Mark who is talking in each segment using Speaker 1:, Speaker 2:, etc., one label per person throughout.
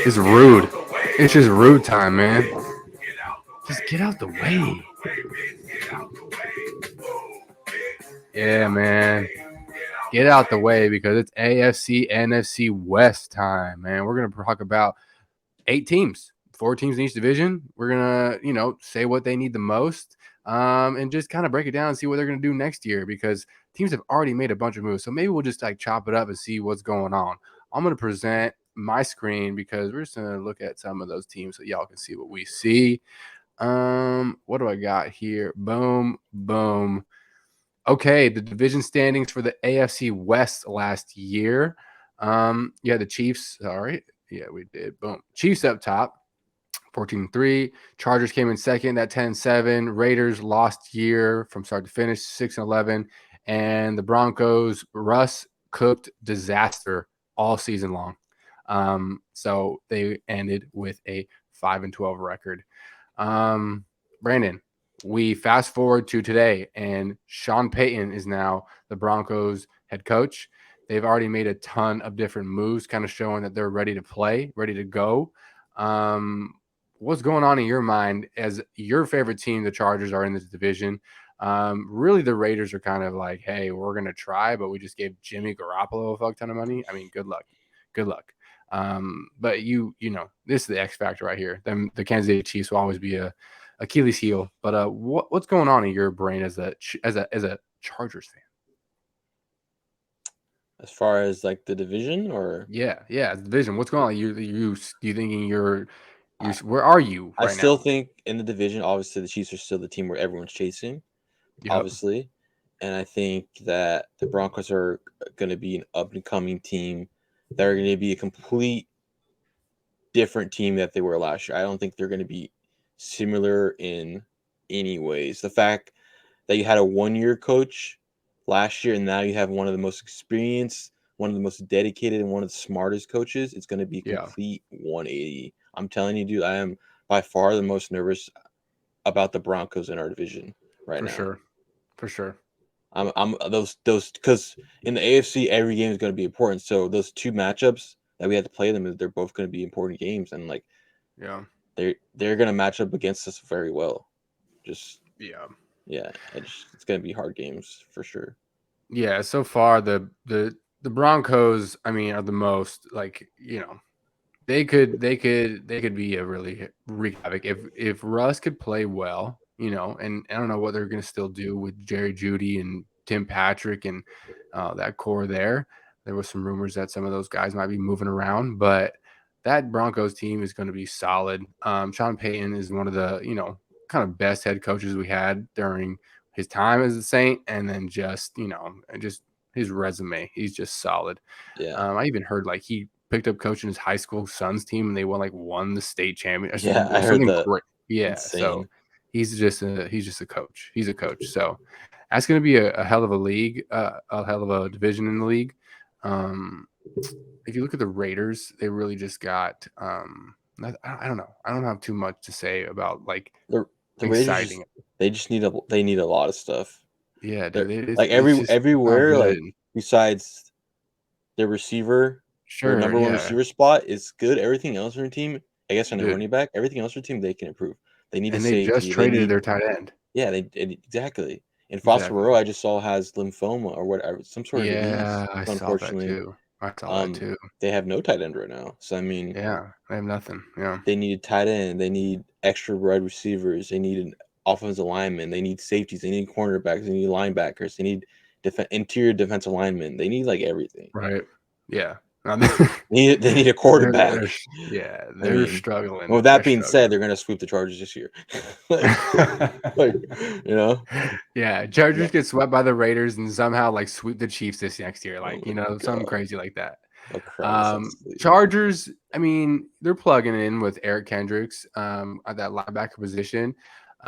Speaker 1: It's rude. It's just rude time, man. Just get out the way. Yeah, man. Get out the way because it's AFC NFC West time, man. We're going to talk about 8 teams, 4 teams in each division. We're going to, say what they need the most and just kind of break it down and see what they're going to do next year because teams have already made a bunch of moves. So maybe we'll just chop it up and see what's going on. I'm going to present my screen because we're just going to look at some of those teams so y'all can see what we see. What do I got here? Boom, boom. Okay, the division standings for the AFC West last year. The Chiefs. Sorry. Yeah, we did. Boom. Chiefs up top, 14-3. Chargers came in second at 10-7. Raiders lost year from start to finish, 6-11. And the Broncos, Russ cooked disaster all season long. So they ended with a 5-12 record. Brandon, we fast forward to today, and Sean Payton is now the Broncos head coach. They've already made a ton of different moves, kind of showing that they're ready to play, ready to go. What's going on in your mind as your favorite team, the Chargers, are in this division? Really, the Raiders are kind of like, hey, we're going to try, but we just gave Jimmy Garoppolo a fuck ton of money. I mean, good luck. Good luck. But this is the X factor right here. The Kansas City Chiefs will always be a Achilles heel. But what's going on in your brain as a Chargers fan?
Speaker 2: As far as like the division, or
Speaker 1: yeah, the division. What's going on? You thinking you're where are you
Speaker 2: I
Speaker 1: right
Speaker 2: still
Speaker 1: now?
Speaker 2: think in the division, obviously the Chiefs are still the team where everyone's chasing, obviously, and I think that the Broncos are going to be an up and coming team. They're going to be a complete different team that they were last year. I don't think they're going to be similar in any ways. The fact that you had a 1-year coach last year and now you have one of the most experienced, one of the most dedicated, and one of the smartest coaches, it's going to be a complete 180. I'm telling you, dude, I am by far the most nervous about the Broncos in our division right now.
Speaker 1: For sure.
Speaker 2: I'm those because in the AFC every game is going to be important. So those 2 matchups that we had to play them, they're both going to be important games, and they're going to match up against us very well. Just it's going to be hard games for sure.
Speaker 1: Yeah, so far the Broncos, I mean, are the most they could be a really wreak havoc if Russ could play well, and I don't know what they're going to still do with Jerry Jeudy and Tim Patrick and that core there. There was some rumors that some of those guys might be moving around, but that Broncos team is going to be solid. Sean Payton is one of the, kind of best head coaches we had during his time as a Saint, and then just his resume, he's just solid. I even heard he picked up coaching his high school son's team and they won the state championship.
Speaker 2: I heard that.
Speaker 1: Great. Yeah,
Speaker 2: insane.
Speaker 1: So he's just a coach. He's a coach. So that's going to be a hell of a league, a hell of a division in the league. If you look at the Raiders, they really just got I don't know. I don't have too much to say about
Speaker 2: the
Speaker 1: exciting.
Speaker 2: Raiders they need a lot of stuff.
Speaker 1: Yeah, dude.
Speaker 2: Everywhere besides their receiver, their number 1 receiver spot is good. Everything else on their team, I guess, on their running back, everything else on their team they can improve. They need
Speaker 1: they just traded their tight end.
Speaker 2: Yeah, exactly. And Foster Moreau, I just saw, has lymphoma or whatever, some sort of disease.
Speaker 1: I saw that too.
Speaker 2: They have no tight end right now. So I mean,
Speaker 1: they have nothing. Yeah,
Speaker 2: they need a tight end. They need extra wide receivers. They need an offensive lineman. They need safeties. They need cornerbacks. They need linebackers. They need interior defensive linemen. They need everything.
Speaker 1: Right. Yeah.
Speaker 2: They need a quarterback.
Speaker 1: They're struggling.
Speaker 2: With that being said, they're going to sweep the Chargers this year.
Speaker 1: Yeah, Chargers get swept by the Raiders and somehow sweep the Chiefs this next year. Something crazy like that. Chargers, I mean, they're plugging in with Eric Kendricks at that linebacker position.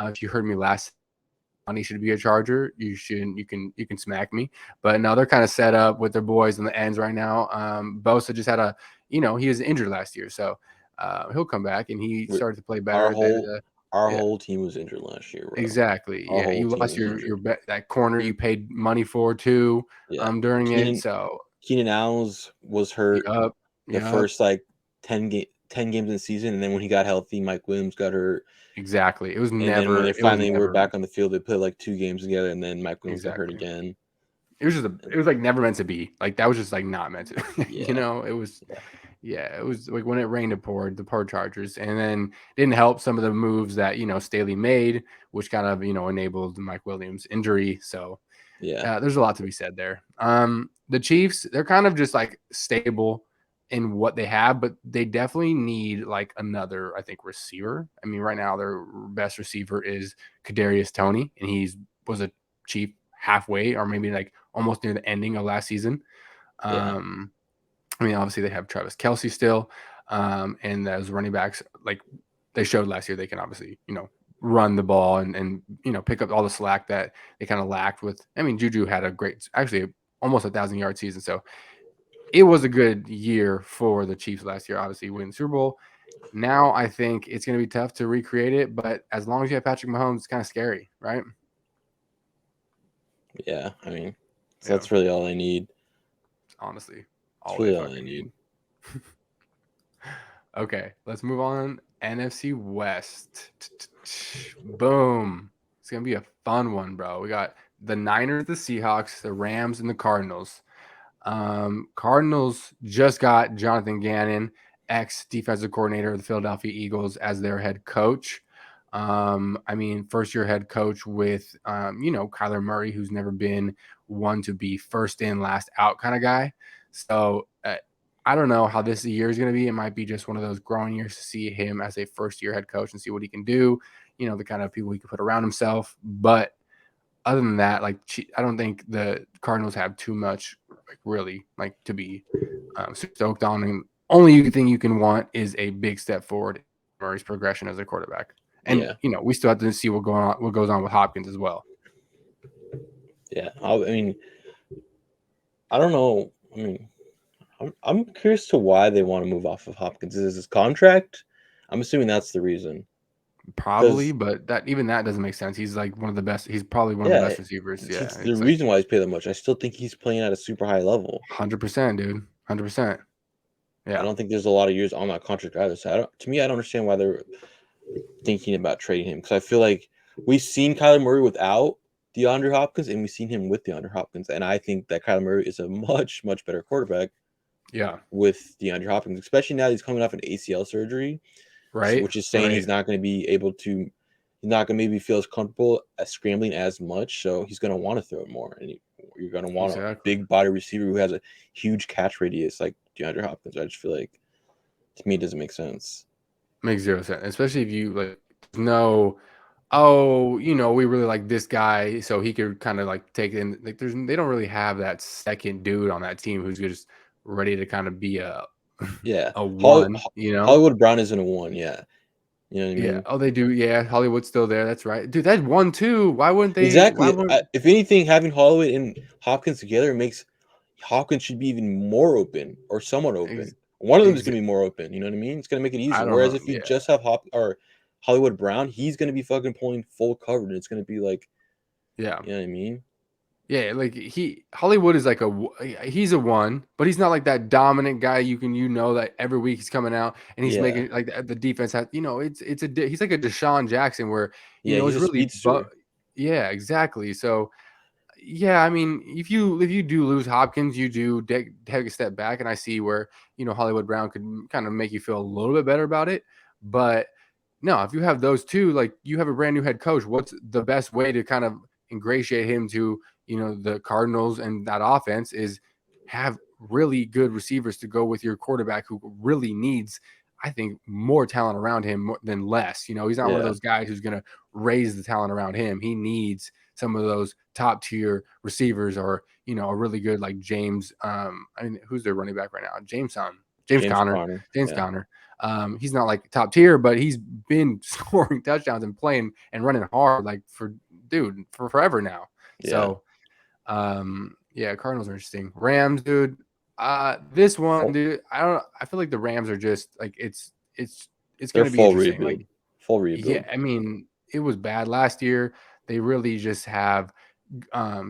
Speaker 1: If you heard me last, he should be a Charger. You can smack me, but no, they're kind of set up with their boys on the ends right now. Bosa just had he was injured last year, so he'll come back and he started to play better.
Speaker 2: Our whole team was injured last year. Bro.
Speaker 1: Exactly. You lost your that corner you paid money for too. During it. So
Speaker 2: Keenan Allen was hurt the first 10 10 games in the season, and then when he got healthy, Mike Williams got hurt.
Speaker 1: Exactly. It was
Speaker 2: And then when
Speaker 1: never.
Speaker 2: they
Speaker 1: It was
Speaker 2: finally were
Speaker 1: never
Speaker 2: back on the field, they played like 2 games together, and then Mike Williams got hurt
Speaker 1: exactly.
Speaker 2: again.
Speaker 1: It was just it was like never meant to be. Like that was just like not meant to.
Speaker 2: Yeah.
Speaker 1: It was.
Speaker 2: Yeah.
Speaker 1: Yeah, it was like when it rained, it poured. The poor Chargers, and then didn't help some of the moves that Staley made, which kind of enabled Mike Williams' injury. So
Speaker 2: Yeah.
Speaker 1: there's a lot to be said there. The Chiefs, they're kind of just like stable in what they have, but they definitely need like another, I think, receiver. I mean, right now their best receiver is Kadarius Toney, and was a Chief halfway or maybe like almost near the ending of last season.
Speaker 2: Yeah.
Speaker 1: I mean, obviously they have Travis Kelce still, and those running backs, like they showed last year, they can obviously run the ball and pick up all the slack that they kind of lacked with. I mean, Juju had a great, actually almost 1,000-yard season, so it was a good year for the Chiefs last year. Obviously, winning the Super Bowl. Now I think it's going to be tough to recreate it, but as long as you have Patrick Mahomes, it's kind of scary, right?
Speaker 2: Yeah. I mean, so that's really all I need.
Speaker 1: Honestly,
Speaker 2: That's
Speaker 1: all they
Speaker 2: really all I
Speaker 1: fucking
Speaker 2: need.
Speaker 1: need. Okay, let's move on. NFC West. Boom. It's going to be a fun one, bro. We got the Niners, the Seahawks, the Rams, and the Cardinals. Cardinals just got Jonathan Gannon, ex-defensive coordinator of the Philadelphia Eagles, as their head coach. I mean, first-year head coach with, Kyler Murray, who's never been one to be first in, last out kind of guy. So I don't know how this year is going to be. It might be just one of those growing years to see him as a first-year head coach and see what he can do, the kind of people he can put around himself. But other than that, like, I don't think the Cardinals have too much, like, really, like, to be stoked on. And only thing you can want is a big step forward in Murray's progression as a quarterback. And
Speaker 2: Yeah.
Speaker 1: we still have to see what goes on with Hopkins as well.
Speaker 2: Yeah. I mean, I don't know. I mean, I'm curious to why they want to move off of Hopkins. Is his contract? I'm assuming that's the reason.
Speaker 1: Probably, but that doesn't make sense. He's like one of the best. He's probably one of the
Speaker 2: Yeah,
Speaker 1: best receivers. Yeah,
Speaker 2: it's the
Speaker 1: it's like
Speaker 2: reason why he's paid that much. I still think he's playing at a super high level.
Speaker 1: 100%, dude. 100%.
Speaker 2: I
Speaker 1: Yeah.
Speaker 2: don't think there's a lot of years on that contract either. So I don't understand why they're thinking about trading him, because I feel like we've seen Kyler Murray without DeAndre Hopkins and we've seen him with DeAndre Hopkins, and I think that Kyler Murray is a much better quarterback.
Speaker 1: Yeah.
Speaker 2: With DeAndre Hopkins, especially now he's coming off an ACL surgery,
Speaker 1: Right.
Speaker 2: which is saying he's not going to be able to. He's not going to maybe feel as comfortable as scrambling as much, so he's going to want to throw it more, and you're going to want a big body receiver who has a huge catch radius like DeAndre Hopkins. I just feel like, to me, it doesn't make sense.
Speaker 1: Makes zero sense, especially if you like know, oh, we really like this guy, so he could kind of like take in. Like, they don't really have that second dude on that team who's just ready to kind of be a
Speaker 2: Yeah,
Speaker 1: a one.
Speaker 2: Hollywood Brown isn't a one. Yeah, you know what I mean.
Speaker 1: Yeah. Oh, they do. Yeah, Hollywood's still there. That's right, dude. That's 1-2. Why wouldn't they? Why
Speaker 2: Exactly.
Speaker 1: would?
Speaker 2: If anything, having Hollywood and Hopkins together makes Hopkins should be even more open or somewhat open. One of them is going to be more open. You know what I mean? It's going to make it easier.
Speaker 1: I don't
Speaker 2: Whereas
Speaker 1: know.
Speaker 2: if you
Speaker 1: Yeah.
Speaker 2: just have Hollywood Brown, he's going to be fucking pulling full coverage. It's going to be like,
Speaker 1: Yeah.
Speaker 2: you know what I mean?
Speaker 1: Yeah, like Hollywood is like he's a one, but he's not like that dominant guy. That every week he's coming out and he's
Speaker 2: Yeah.
Speaker 1: making like the defense has. He's like a Deshaun Jackson where
Speaker 2: Yeah, he's
Speaker 1: it's
Speaker 2: a
Speaker 1: really.
Speaker 2: speedster.
Speaker 1: Yeah, exactly. So yeah, I mean, if you do lose Hopkins, you do take a step back, and I see where Hollywood Brown could kind of make you feel a little bit better about it. But no, if you have those two, like you have a brand new head coach, what's the best way to kind of ingratiate him to the Cardinals and that offense is have really good receivers to go with your quarterback who really needs, I think, more talent around him than less. He's not one of those guys who's going to raise the talent around him. He needs some of those top tier receivers or, a really good like James. I mean, who's their running back right now? James Conner. James Conner. He's not like top tier, but he's been scoring touchdowns and playing and running hard like for forever now.
Speaker 2: Yeah.
Speaker 1: So, Cardinals are interesting. Rams, dude. This one, dude. I feel like the Rams are just like it's going to be interesting.
Speaker 2: Rebuild.
Speaker 1: Like,
Speaker 2: full rebuild.
Speaker 1: Yeah, I mean, it was bad last year. They really just have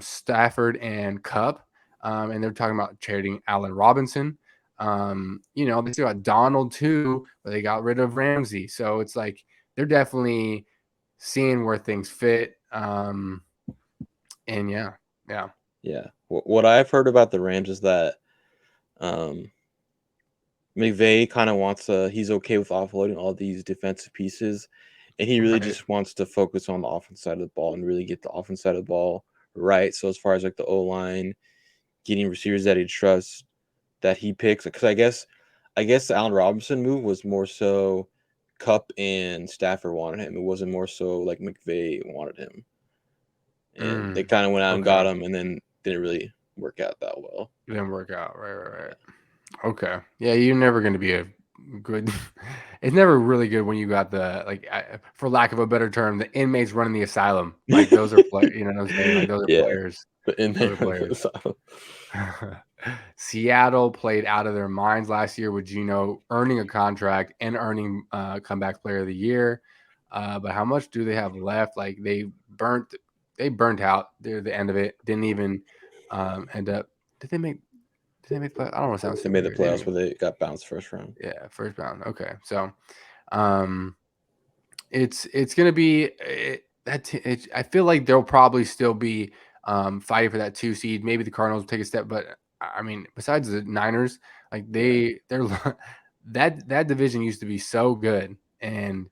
Speaker 1: Stafford and Cup, and they're talking about trading Allen Robinson. They still got Donald too, but they got rid of Ramsey. So it's like they're definitely seeing where things fit. And yeah.
Speaker 2: Yeah. What I've heard about the Rams is that McVay kind of wants he's okay with offloading all these defensive pieces, and he really
Speaker 1: Right.
Speaker 2: just wants to focus on the offense side of the ball and really get the offense side of the ball right. So as far as like the O-line, getting receivers that he trusts, that he picks, because I guess the Allen Robinson move was more so Cup and Stafford wanted him. It wasn't more so like McVay wanted him, and they kind of went out and got
Speaker 1: Okay.
Speaker 2: him, and then didn't really work out that well.
Speaker 1: It didn't work out. Right. Okay. Yeah, you're never going to be a good. It's never really good when you got for lack of a better term, the inmates running the asylum. Like those are players. You know what I'm saying? Like those are
Speaker 2: Yeah,
Speaker 1: players.
Speaker 2: but in
Speaker 1: Those
Speaker 2: there,
Speaker 1: are players. Seattle played out of their minds last year with Geno earning a contract and earning comeback player of the year. But how much do they have left? Like they burnt out. They're the end of it. Didn't even end up. Did they make? Did they make play? I don't want to sound
Speaker 2: they made the
Speaker 1: stupid here.
Speaker 2: playoffs, but they got bounced first round.
Speaker 1: Yeah, first round. Okay, so um, it's gonna be I feel like they'll probably still be fighting for that 2 seed. Maybe the Cardinals will take a step, but I mean, besides the Niners, like they're that division used to be so good, and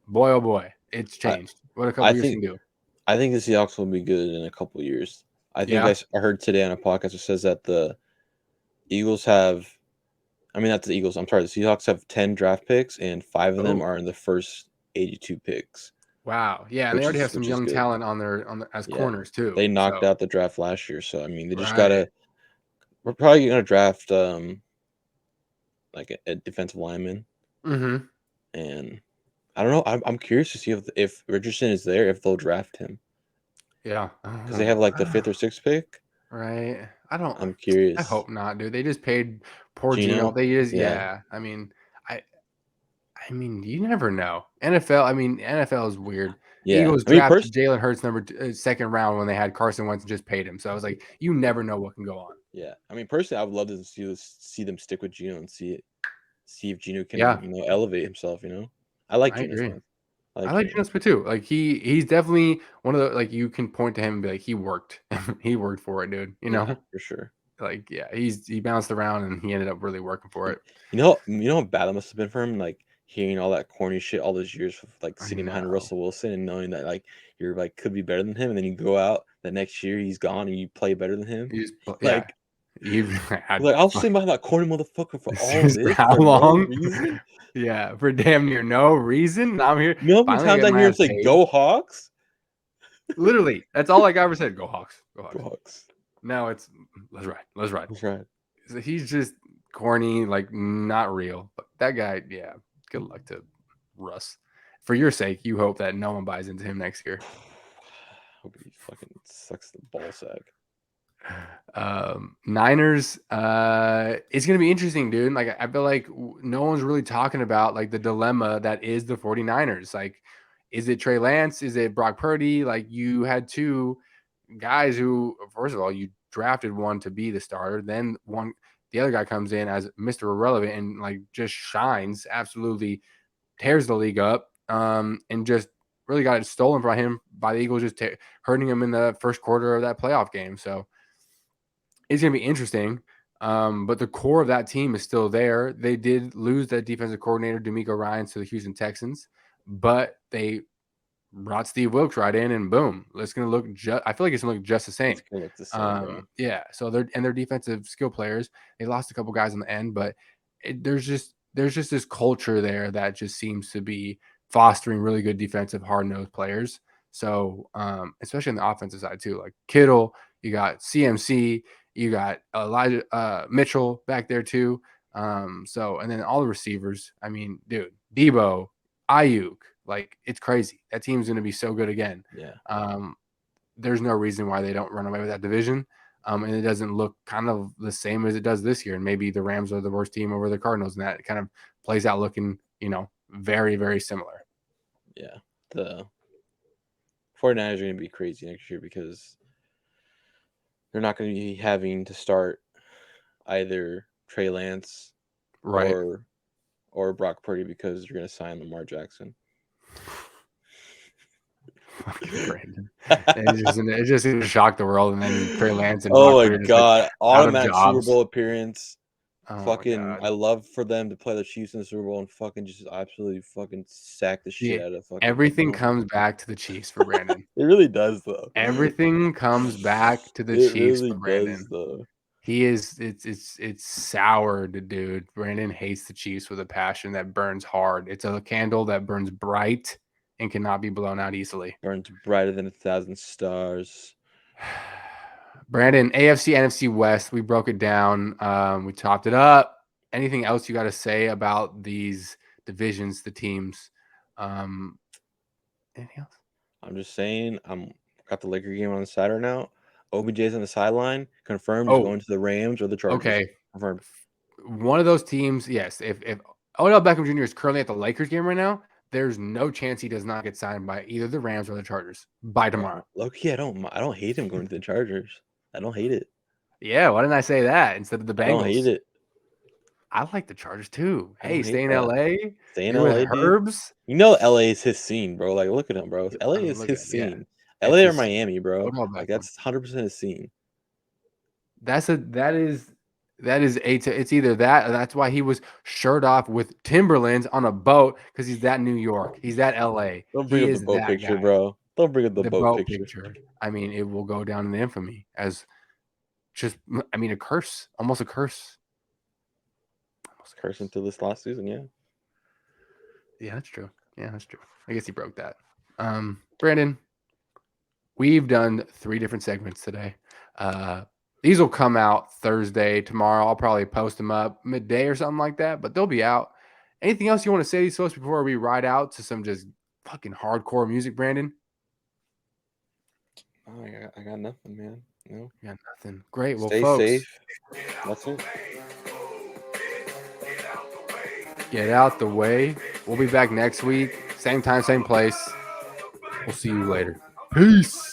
Speaker 1: boy oh boy, it's
Speaker 2: I
Speaker 1: changed. What a
Speaker 2: I
Speaker 1: couple years
Speaker 2: think
Speaker 1: can do.
Speaker 2: I think the Seahawks will be good in a couple years. I think
Speaker 1: Yeah.
Speaker 2: I heard today on a podcast that says that the Eagles have. I mean, not the Eagles. I'm sorry. The Seahawks have 10 draft picks, and 5 of them
Speaker 1: Oh
Speaker 2: are in the first 82 picks,
Speaker 1: wow. Yeah, and they already have some
Speaker 2: which is
Speaker 1: young
Speaker 2: good.
Speaker 1: talent on the, as
Speaker 2: Yeah,
Speaker 1: corners too.
Speaker 2: they knocked
Speaker 1: So
Speaker 2: out the draft last year, so I mean, they just
Speaker 1: right.
Speaker 2: gotta. We're probably gonna draft like a defensive lineman,
Speaker 1: Mm-hmm.
Speaker 2: and I don't know. I'm curious to see if Richardson is there, if they'll draft him
Speaker 1: Yeah.
Speaker 2: because they have like the fifth or sixth pick.
Speaker 1: Right.
Speaker 2: I'm
Speaker 1: I
Speaker 2: curious.
Speaker 1: hope not, dude. They just paid poor Gino.
Speaker 2: Gino,
Speaker 1: They just
Speaker 2: yeah,
Speaker 1: yeah. I I mean, you never know. NFL, I mean, NFL is weird.
Speaker 2: yeah.
Speaker 1: Eagles
Speaker 2: I mean,
Speaker 1: drafted Jalen Hurts second round when they had Carson Wentz and just paid him. So I was like, you never know what can go on.
Speaker 2: yeah. I mean, personally, I would love to see them stick with Gino and see if Gino can
Speaker 1: Yeah,
Speaker 2: elevate himself. I like
Speaker 1: I
Speaker 2: Geno
Speaker 1: agree.
Speaker 2: Smith. I
Speaker 1: I
Speaker 2: like
Speaker 1: like
Speaker 2: Gino.
Speaker 1: Geno Smith too. Like he's definitely one of the like you can point to him and be like, he worked. He worked for it, dude. You
Speaker 2: Yeah,
Speaker 1: know?
Speaker 2: for sure.
Speaker 1: Like, yeah, he bounced around and he ended up really working for it.
Speaker 2: You know how bad it must have been for him, like hearing all that corny shit all those years, of, like
Speaker 1: I
Speaker 2: sitting behind
Speaker 1: know.
Speaker 2: Russell Wilson and knowing that like you're like could be better than him, and then you go out the next year he's gone and you play better than him.
Speaker 1: Yeah.
Speaker 2: Like,
Speaker 1: You had
Speaker 2: like I was sitting behind that corny motherfucker for all
Speaker 1: for
Speaker 2: this
Speaker 1: how
Speaker 2: for no
Speaker 1: long?
Speaker 2: reason.
Speaker 1: Yeah, for damn near no reason. Now I'm here.
Speaker 2: You know how many
Speaker 1: Finally, I
Speaker 2: times
Speaker 1: get
Speaker 2: I
Speaker 1: my
Speaker 2: hear him
Speaker 1: ass
Speaker 2: say
Speaker 1: paid.
Speaker 2: "Go Hawks"?
Speaker 1: Literally, that's all I ever said. Go Hawks. Go
Speaker 2: Go
Speaker 1: Hawks.
Speaker 2: Hawks.
Speaker 1: Now it's let's ride. Let's ride.
Speaker 2: That's right.
Speaker 1: So he's just corny, like not real. But that guy, yeah. Good luck to Russ. For your sake, you hope that no one buys into him next year.
Speaker 2: Hope he fucking sucks the ball sack.
Speaker 1: Niners, it's gonna be interesting, dude. Like I feel like no one's really talking about like the dilemma that is the 49ers. Like, is it Trey Lance? Is it Brock Purdy? Like you had two guys who, first of all, you drafted one to be the starter, then the other guy comes in as Mr. Irrelevant and like just shines, absolutely tears the league up, and just really got it stolen from him by the Eagles, just hurting him in the first quarter of that playoff game. So it's going to be interesting. But the core of that team is still there. They did lose that defensive coordinator, D'Amico Ryans, to the Houston Texans, but they brought Steve Wilkes right in, and boom, it's going to look I feel like it's going to look just the same.
Speaker 2: It's gonna look the same, bro.
Speaker 1: Yeah. So they're defensive skill players. They lost a couple guys in the end, but there's just this culture there that just seems to be fostering really good defensive hard nosed players. So especially on the offensive side too, like Kittle, you got CMC, you got Elijah Mitchell back there too. So and then all the receivers. I mean, dude, Debo, Ayuk, like it's crazy. That team's going to be so good again.
Speaker 2: Yeah.
Speaker 1: There's no reason why they don't run away with that division. And it doesn't look kind of the same as it does this year. And maybe the Rams are the worst team over the Cardinals, and that kind of plays out looking, very, very similar.
Speaker 2: Yeah. The 49ers are going to be crazy next year because they're not going to be having to start either Trey Lance
Speaker 1: Right.
Speaker 2: or Brock Purdy because you're gonna sign Lamar Jackson.
Speaker 1: Fucking Brandon. It's just gonna shock the world, and then Trey Lance and
Speaker 2: Oh
Speaker 1: Brock
Speaker 2: my
Speaker 1: Purdy are just like
Speaker 2: god!
Speaker 1: out of
Speaker 2: Automatic Super
Speaker 1: jobs.
Speaker 2: Bowl appearance.
Speaker 1: Oh my
Speaker 2: Fucking,
Speaker 1: god.
Speaker 2: I love for them to play the Chiefs in the Super Bowl and fucking just absolutely fucking sack the shit out of fucking
Speaker 1: Everything
Speaker 2: Oklahoma.
Speaker 1: comes back to the Chiefs for Brandon.
Speaker 2: It really does though.
Speaker 1: Everything comes back to the
Speaker 2: It
Speaker 1: Chiefs
Speaker 2: really
Speaker 1: for
Speaker 2: does
Speaker 1: Brandon.
Speaker 2: though.
Speaker 1: He is it's soured, dude. Brandon hates the Chiefs with a passion that burns hard. It's a candle that burns bright and cannot be blown out easily.
Speaker 2: Burns brighter than 1,000 stars.
Speaker 1: Brandon, AFC NFC West, we broke it down. We topped it up. Anything else you got to say about these divisions, the teams? Anything else?
Speaker 2: I'm just saying, got the Laker game on the Saturday now. OBJ's on the sideline. Confirmed he's
Speaker 1: Oh,
Speaker 2: going to the Rams or the Chargers.
Speaker 1: okay.
Speaker 2: Confirmed.
Speaker 1: One of those teams, yes. If Odell Beckham Jr. is currently at the Lakers game right now, there's no chance he does not get signed by either the Rams or the Chargers by tomorrow.
Speaker 2: Look, I don't hate him going to the Chargers. I don't hate it.
Speaker 1: Yeah, why didn't I say that instead of the Bengals?
Speaker 2: I don't hate it.
Speaker 1: I like the Chargers too. Hey,
Speaker 2: hate
Speaker 1: stay in
Speaker 2: that.
Speaker 1: LA.
Speaker 2: Stay in
Speaker 1: You're
Speaker 2: LA,
Speaker 1: with
Speaker 2: dude.
Speaker 1: Herbs.
Speaker 2: You know LA is his scene, bro. Like, look at him, bro. LA is his scene.
Speaker 1: Yeah.
Speaker 2: LA or Miami, bro.
Speaker 1: Odell
Speaker 2: Like,
Speaker 1: Beckham.
Speaker 2: that's 100% his scene.
Speaker 1: It's either that or that's why he was shirt off with Timberlands on a boat because he's that New York. He's that LA.
Speaker 2: Don't bring up the boat picture,
Speaker 1: guy.
Speaker 2: bro. Don't bring up the boat picture.
Speaker 1: I mean, it will go down in the infamy as a curse. Almost a curse.
Speaker 2: Curse until this last season, yeah.
Speaker 1: Yeah, that's true. I guess he broke that. Brandon, we've done 3 different segments today. These will come out Thursday, tomorrow. I'll probably post them up midday or something like that, but they'll be out. Anything else you want to say to these folks before we ride out to some just fucking hardcore music, Brandon?
Speaker 2: Oh, I got nothing, man. No.
Speaker 1: You got nothing. Great. Well,
Speaker 2: stay
Speaker 1: folks,
Speaker 2: safe. That's it.
Speaker 1: Get out the way. We'll be back next week. Same time, same place. We'll see you later. Peace.